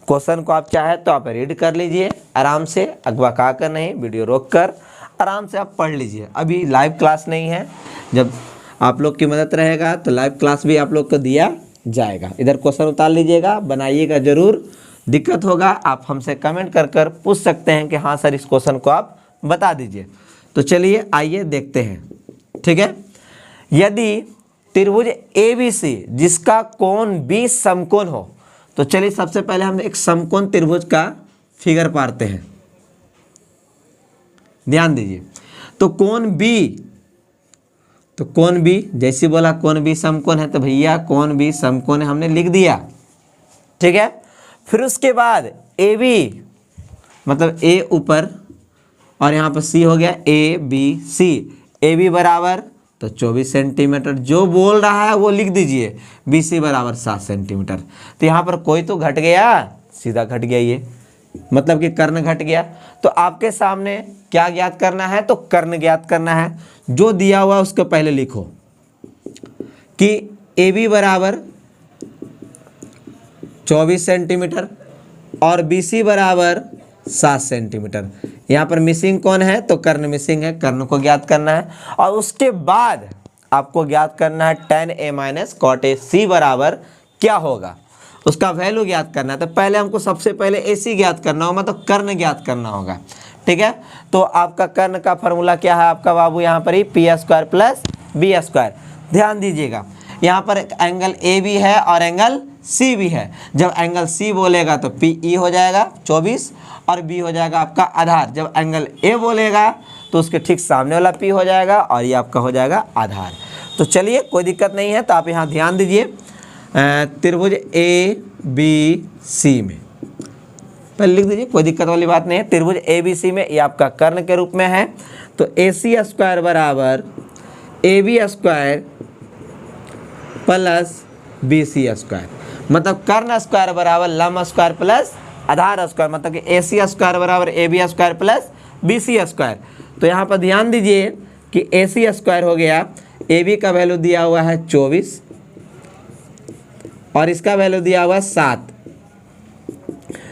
क्वेश्चन को आप चाहे तो आप रीड कर लीजिए आराम से, अगवा कर नहीं, वीडियो रोक कर आराम से आप पढ़ लीजिए। अभी लाइव क्लास नहीं है, जब आप लोग की मदद रहेगा तो लाइव क्लास भी आप लोग को दिया जाएगा। इधर क्वेश्चन उतार लीजिएगा, बनाइएगा ज़रूर। दिक्कत होगा आप हमसे कमेंट कर कर पूछ सकते हैं कि हाँ सर इस क्वेश्चन को आप बता दीजिए। तो चलिए आइए देखते हैं, ठीक है। यदि त्रिभुज ABC जिसका कोण 20 समकोण हो, तो चलिए सबसे पहले हम एक समकोण त्रिभुज का फिगर पाड़ते हैं। ध्यान दीजिए, तो कोण B, जैसे बोला कोण B समकोण है, तो भैया कोण B समकोण है, हमने लिख दिया, ठीक है। फिर उसके बाद AB मतलब A ऊपर और यहाँ पर C हो गया ABC, AB बराबर तो 24 सेंटीमीटर, जो बोल रहा है वो लिख दीजिए, BC बराबर 7 सेंटीमीटर। तो यहाँ पर कोई तो घट गया, सीधा घट गया, ये मतलब कि कर्ण घट गया। तो आपके सामने क्या ज्ञात करना है, तो कर्ण ज्ञात करना है। जो दिया हुआ उसको पहले लिखो कि AB बराबर 24 सेंटीमीटर और BC बराबर 7 सेंटीमीटर। यहाँ पर मिसिंग कौन है, तो कर्ण मिसिंग है, कर्ण को ज्ञात करना है। और उसके बाद आपको ज्ञात करना है tan A minus cot A C बराबर क्या होगा, उसका वैल्यू ज्ञात करना है। तो पहले हमको सबसे पहले AC ज्ञात करना होगा, तो कर्ण ज्ञात करना होगा, ठीक है। तो आपका कर्ण का फॉर्मूला क्या है आपका बाबू, यहाँ पर ही P² प्लस B²। ध्यान दीजिएगा, यहाँ पर एंगल A भी है और एंगल C भी है। जब एंगल C बोलेगा तो PE हो जाएगा 24 और B हो जाएगा आपका आधार। जब एंगल A बोलेगा तो उसके ठीक सामने वाला P हो जाएगा और ये आपका हो जाएगा आधार। तो चलिए कोई दिक्कत नहीं है, तो आप यहाँ ध्यान दीजिए, त्रिभुज ABC में पहले लिख दीजिए, कोई दिक्कत वाली बात नहीं है। त्रिभुज ABC में ये आपका कर्ण के रूप में है, तो AC² बराबर AB² प्लस BC², मतलब कर्ण स्क्वायर बराबर लंब स्क्वायर प्लस आधार स्क्वायर, मतलब कि AC² बराबर AB² प्लस BC²। तो यहाँ पर ध्यान दीजिए कि AC² हो गया, AB का वैल्यू दिया हुआ है 24 और इसका वैल्यू दिया हुआ है 7।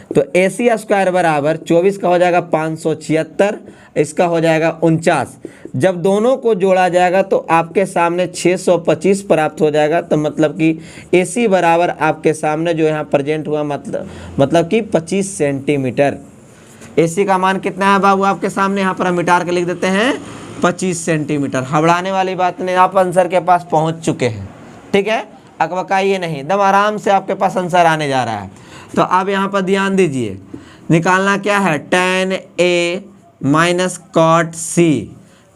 तो AC² बराबर 24 का हो जाएगा 576, इसका हो जाएगा 49। जब दोनों को जोड़ा जाएगा तो आपके सामने 625 प्राप्त हो जाएगा। तो मतलब कि AC बराबर आपके सामने जो यहाँ प्रेजेंट हुआ, मतलब कि 25 सेंटीमीटर। AC का मान कितना है बाबू आपके सामने, यहाँ पर हम मिटार के लिख देते हैं 25 सेंटीमीटर। घबराने वाली बात नहीं, आप आंसर के पास पहुँच चुके हैं, ठीक है। अकबकाइए नहीं, एकदम आराम से आपके पास आंसर आने जा रहा है। तो अब यहाँ पर ध्यान दीजिए, निकालना क्या है, tan A minus cot C,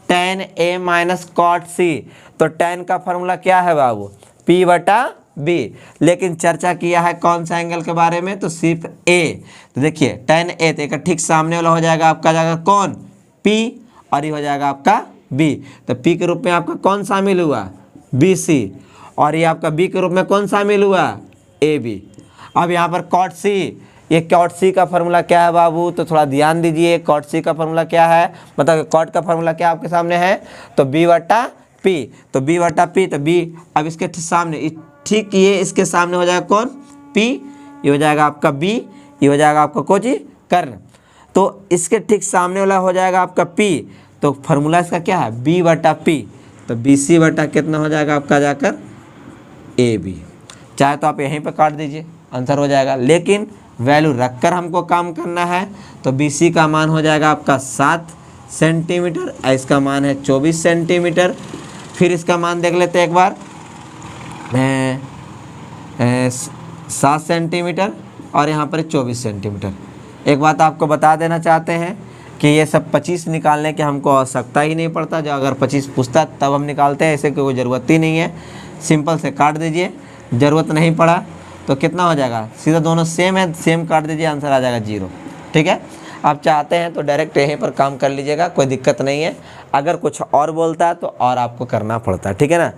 tan A minus cot C। तो tan का फॉर्मूला क्या है बाबू, P/B। लेकिन चर्चा किया है कौन सा एंगल के बारे में, तो सिर्फ A। तो देखिए tan A, तो एक ठीक सामने वाला हो जाएगा आपका जाएगा कौन, P, और ये हो जाएगा आपका B। तो P के रूप में आपका कौन शामिल हुआ, BC, और ये आपका B के रूप में कौन शामिल हुआ, AB। अब यहाँ पर cot C, ये cot C का फॉर्मूला क्या है बाबू, तो थोड़ा ध्यान दीजिए। cot C का फॉर्मूला क्या है, मतलब cot का फॉर्मूला क्या आपके सामने है, तो B/P। तो B/P, तो B अब इसके सामने ठीक ये इसके सामने हो जाएगा कौन, P, ये हो जाएगा आपका B, ये हो जाएगा आपका कोची कर्ण। तो इसके ठीक सामने वाला हो जाएगा आपका P। तो फॉर्मूला इसका क्या है, B/P। तो BC बटा कितना हो जाएगा आपका जाकर AB। चाहे तो आप यहीं पर काट दीजिए, आंसर हो जाएगा, लेकिन वैल्यू रखकर हमको काम करना है। तो BC का मान हो जाएगा आपका 7 सेंटीमीटर, इसका मान है 24 सेंटीमीटर। फिर इसका मान देख लेते हैं एक बार, 7 सेंटीमीटर और यहाँ पर 24 सेंटीमीटर। एक बात आपको बता देना चाहते हैं कि ये सब 25 निकालने की हमको आवश्यकता ही नहीं पड़ता। जो अगर 25 पूछता तब हम निकालते हैं, ऐसे कोई ज़रूरत ही नहीं है। सिंपल से काट दीजिए, ज़रूरत नहीं पड़ा तो कितना हो जाएगा, सीधा दोनों सेम है, सेम काट दीजिए, आंसर आ जाएगा 0, ठीक है। आप चाहते हैं तो डायरेक्ट यहीं पर काम कर लीजिएगा, कोई दिक्कत नहीं है। अगर कुछ और बोलता है तो और आपको करना पड़ता है, ठीक है ना,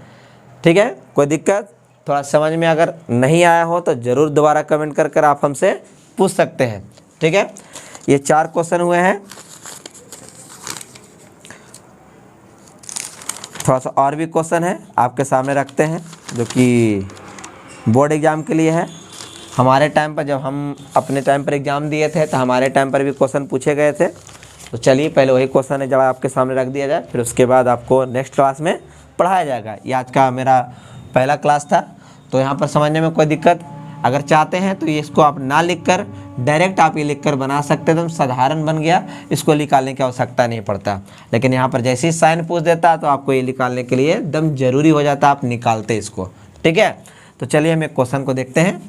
ठीक है, कोई दिक्कत थोड़ा समझ में अगर नहीं आया हो तो ज़रूर दोबारा कमेंट कर कर आप हमसे पूछ सकते हैं। ठीक है, ये 4 क्वेश्चन हुए हैं। थोड़ा सा और भी क्वेश्चन है आपके सामने रखते हैं जो कि बोर्ड एग्ज़ाम के लिए है। हमारे टाइम पर जब हम अपने टाइम पर एग्ज़ाम दिए थे तो हमारे टाइम पर भी क्वेश्चन पूछे गए थे। तो चलिए पहले वही क्वेश्चन है जब आपके सामने रख दिया जाए, फिर उसके बाद आपको नेक्स्ट क्लास में पढ़ाया जाएगा। ये आज का मेरा पहला क्लास था, तो यहाँ पर समझने में कोई दिक्कत अगर चाहते हैं तो ये इसको आप ना लिख कर डायरेक्ट आप ये लिख कर बना सकते हैं, एकदम साधारण बन गया, इसको निकालने की आवश्यकता नहीं पड़ता। लेकिन यहाँ पर जैसे ही साइन पूछ देता तो आपको ये निकालने के लिए एकदम ज़रूरी हो जाता, आप निकालते इसको। ठीक है, तो चलिए हम एक क्वेश्चन को देखते हैं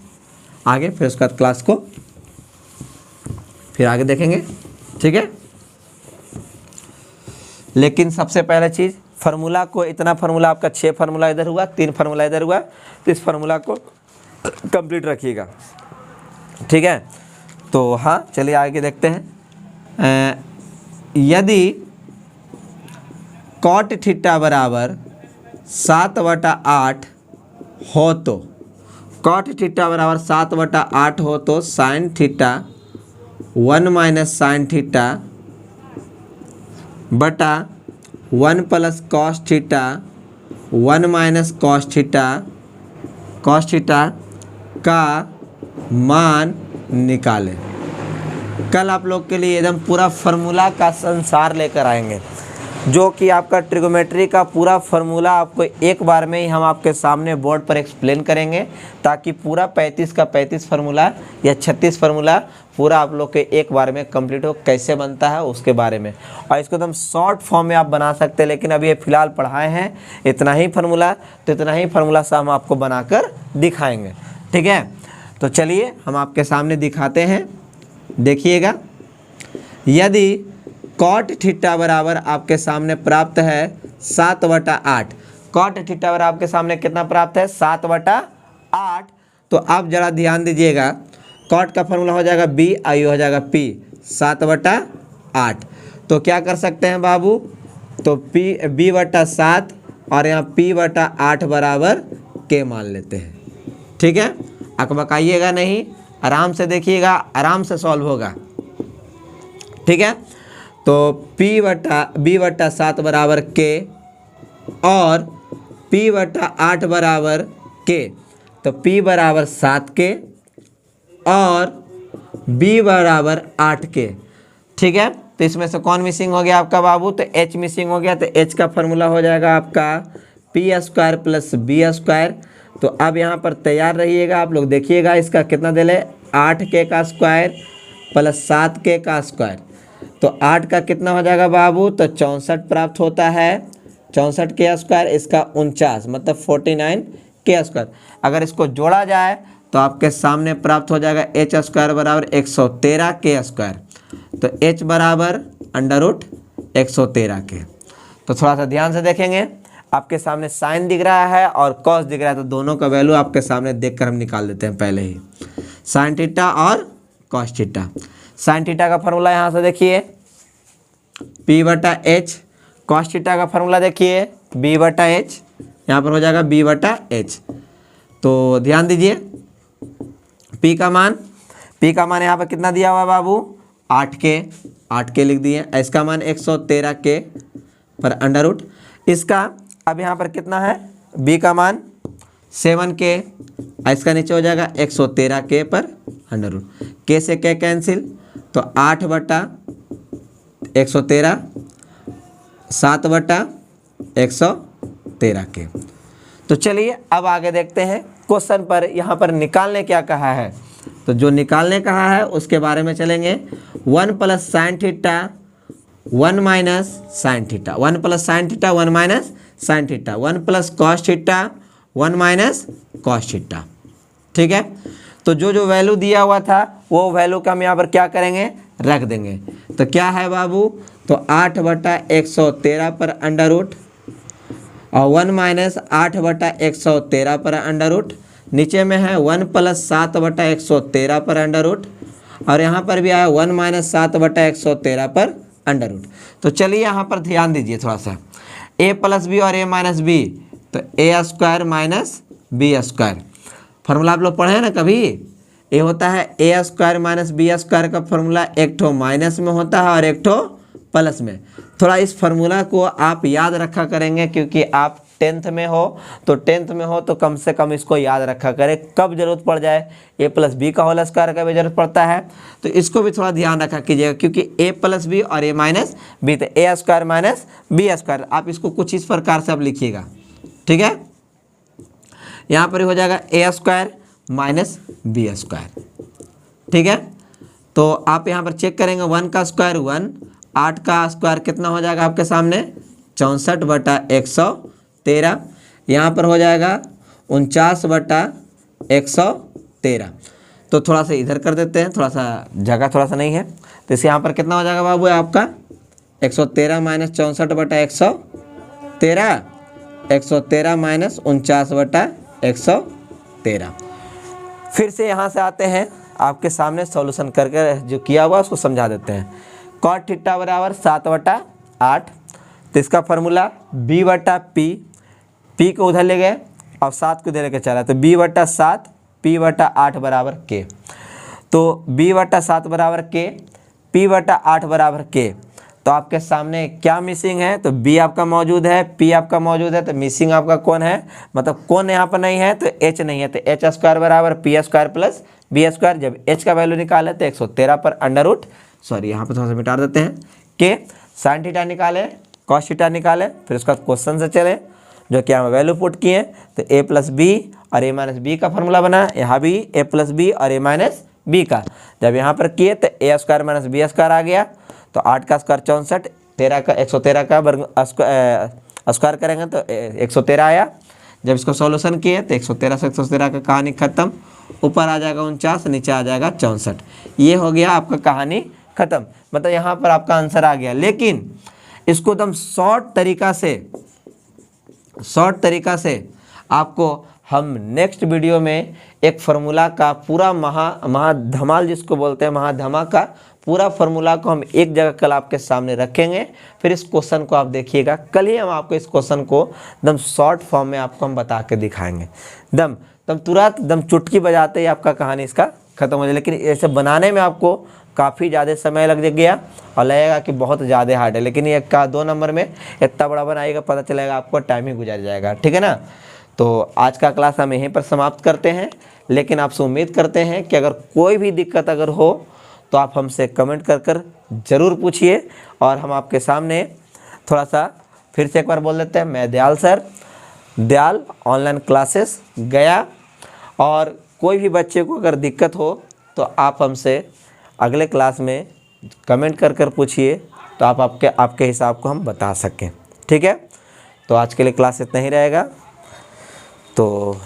आगे, फिर उसके बाद क्लास को फिर आगे देखेंगे। ठीक है, लेकिन सबसे पहला चीज़ फार्मूला को, इतना फार्मूला आपका 6 फार्मूला इधर हुआ, 3 फार्मूला इधर हुआ, तो इस फार्मूला को कंप्लीट रखिएगा। ठीक है, तो हाँ चलिए आगे देखते हैं। यदि कॉट थीटा बराबर 7/8 हो तो, कॉट थीटा बराबर 7/8 हो तो sine theta 1 minus sine theta बटा 1 plus cos theta 1 minus cos theta का मान निकालें। कल आप लोग के लिए एकदम पूरा फार्मूला का संसार लेकर आएंगे, जो कि आपका ट्रिगोमेट्री का पूरा फार्मूला आपको एक बार में ही हम आपके सामने बोर्ड पर एक्सप्लेन करेंगे, ताकि पूरा 35 का 35 फार्मूला या 36 फार्मूला पूरा आप लोग के एक बार में कंप्लीट हो, कैसे बनता है उसके बारे में। और इसको एकदम शॉर्ट फॉर्म में आप बना सकते हैं, लेकिन अभी ये फिलहाल पढ़ाए हैं इतना ही फार्मूला, तो इतना ही फार्मूला से हम आपको बनाकर दिखाएंगे। ठीक है, तो चलिए हम आपके सामने दिखाते हैं, देखिएगा। यदि कॉट थीटा बराबर आपके सामने प्राप्त है 7/8, कॉट थीटा बराबर आपके सामने कितना प्राप्त है 7/8, तो आप जरा ध्यान दीजिएगा, कॉट का फॉर्मूला हो जाएगा b, आयु हो जाएगा p, 7/8। तो क्या कर सकते हैं बाबू, तो b/7 और यहाँ p/8 बराबर k मान लेते हैं। ठीक है, अकबकाइएगा नहीं, आराम से देखिएगा, आराम से सॉल्व होगा। ठीक है, तो b/7 बराबर k और p/8 बराबर k, तो p बराबर 7k और b बराबर 8k। ठीक है, तो इसमें से कौन मिसिंग हो गया आपका बाबू, तो h मिसिंग हो गया, तो h का फॉर्मूला हो जाएगा आपका p² प्लस b²। तो अब यहाँ पर तैयार रहिएगा, आप लोग देखिएगा इसका कितना दे ले, 8k का स्क्वायर प्लस 7k का स्क्वायर, तो 8 का कितना हो जाएगा बाबू, तो 64 प्राप्त होता है, 64k स्क्वायर, इसका 49 मतलब 49k स्क्वायर। अगर इसको जोड़ा जाए तो आपके सामने प्राप्त हो जाएगा h² बराबर 113k स्क्वायर, तो h बराबर √113k। तो थोड़ा सा ध्यान से देखेंगे, आपके सामने साइन दिख रहा है और कॉस दिख रहा है, तो दोनों का वैल्यू आपके सामने देखकर हम निकाल देते हैं पहले ही, साइन थीटा और कॉस थीटा। साइन थीटा का फॉर्मूला यहाँ से देखिए p/h, कॉस थीटा का फॉर्मूला देखिए b/h, यहाँ पर हो जाएगा b/h। तो ध्यान दीजिए, p का मान यहाँ पर कितना दिया हुआ है बाबू, 8k लिख दिए, इसका मान 113k पर अंडर रूट, इसका अब यहाँ पर कितना है, b का मान 7k, इसका नीचे हो जाएगा 113k पर अंडर रूट, k से k कैंसिल, तो 8/113, 7/113k। तो चलिए अब आगे देखते हैं क्वेश्चन पर, यहाँ पर निकालने क्या कहा है, तो जो निकालने कहा है उसके बारे में चलेंगे। 1 plus sine theta 1 minus sine theta, 1 plus sine theta 1 minus sine theta, 1 plus cos theta 1 minus cos theta. ठीक है, तो जो जो वैल्यू दिया हुआ था वो वैल्यू का हम यहाँ पर क्या करेंगे, रख देंगे। तो क्या है बाबू, तो 8/113 पर अंडर रूट और 1 माइनस 8/113 पर अंडर रूट, नीचे में है 1 प्लस 7/113 पर अंडर रूट, और यहाँ पर भी आया 1 माइनस 7/113 पर अंडर रूट। तो चलिए यहाँ पर ध्यान दीजिए थोड़ा सा, a प्लस बी और a माइनस बी, तो a² minus B square. Formula आप लोग पढ़े हैं ना कभी, ये होता है ए स्क्वायर माइनस बी स्क्वायर का फार्मूला एक ठो माइनस में होता है और एक ठो प्लस में। थोड़ा इस फार्मूला को आप याद रखा करेंगे क्योंकि आप 10th में हो, तो 10th में हो तो कम से कम इसको याद रखा करें, कब जरूरत पड़ जाए ए प्लस बी का होल स्क्वायर का भी जरूरत पड़ता है, तो इसको भी थोड़ा ध्यान रखा कीजिएगा क्योंकि ए प्लस बी और ए माइनस बी, तो ए स्क्वायर माइनस बी स्क्वायर, आप इसको कुछ इस प्रकार से आप लिखिएगा। ठीक है, यहाँ पर हो जाएगा ए स्क्वायर माइनस बी स्क्वायर। ठीक है, तो आप यहाँ पर चेक करेंगे 1 का स्क्वायर 1, 8 का स्क्वायर कितना हो जाएगा आपके सामने 64/113, यहाँ पर हो जाएगा 49/113। तो थोड़ा सा इधर कर देते हैं, थोड़ा सा जगह थोड़ा सा नहीं है, तो इसे यहाँ पर कितना हो जाएगा बाबू आपका 113 माइनस 64/113, 113 माइनस 49/113। फिर से यहाँ से आते हैं, आपके सामने सॉल्यूशन करके जो किया हुआ उसको समझा देते हैं। cot थीटा बराबर 7/8, तो इसका फार्मूला b/p, p को उधर ले गए और 7 को इधर लेके चला, तो b/7 p/8 बराबर k। तो b/7 बराबर k, p/8 बराबर k। तो आपके सामने क्या मिसिंग है, तो b आपका मौजूद है, p आपका मौजूद है, तो मिसिंग आपका कौन है, मतलब कौन यहाँ पर नहीं है, तो h नहीं है, तो h स्क्वायर बराबर p square plus b square. जब h का वैल्यू निकाले तो 113 पर अंडर रूट, सॉरी यहाँ पर थोड़ा सा मिटा देते हैं, k साइन थीटा निकाले, कॉस थीटा निकाले, फिर उसका क्वेश्चन से चले जो कि हम वैल्यू पुट किए, तो a प्लस बी और a माइनस बी का फॉर्मूला बना, यहाँ भी a प्लस बी और a माइनस बी का। जब यहाँ पर किए तो a square minus B square आ गया, तो 8 का स्क्वायर 64, 13 का 113 का वर्ग स्क्वायर करेंगे तो 113 आया। जब इसको सॉल्यूशन किए तो 113 से 113 का कहानी खत्म, ऊपर आ जाएगा 49, नीचे आ जाएगा 64। ये हो गया आपका कहानी खत्म, मतलब यहाँ पर आपका आंसर आ गया। लेकिन इसको एकदम शॉर्ट तरीका से आपको हम नेक्स्ट वीडियो में एक फार्मूला का पूरा महाधमाल जिसको बोलते हैं, महाधमाका पूरा फार्मूला को हम एक जगह कल आपके सामने रखेंगे। फिर इस क्वेश्चन को आप देखिएगा, कल ही हम आपको इस क्वेश्चन को एकदम शॉर्ट फॉर्म में आपको हम बता के दिखाएंगे, दम तुरंत दम चुटकी बजाते ही आपका कहानी इसका खत्म हो जाए। लेकिन ऐसे बनाने में आपको काफ़ी ज़्यादा समय लग गया और लगेगा कि बहुत ज़्यादा हार्ड है, लेकिन ये का 2 नंबर में इतना बड़ा बनाएगा, पता चलेगा आपको टाइम ही गुजर जाएगा। ठीक है ना, तो आज का क्लास हम यहीं पर समाप्त करते हैं, लेकिन आपसे उम्मीद करते हैं कि अगर कोई भी दिक्कत अगर हो तो आप हमसे कमेंट कर ज़रूर पूछिए, और हम आपके सामने थोड़ा सा फिर से एक बार बोल देते हैं, मैं Dayal sir, Dayal online classes गया। और कोई भी बच्चे को अगर दिक्कत हो तो आप हमसे अगले क्लास में कमेंट कर पूछिए, तो आपके हिसाब को हम बता सकें। ठीक है, तो आज के लिए क्लास इतना ही रहेगा, तो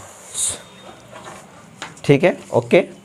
ठीक है, ओके।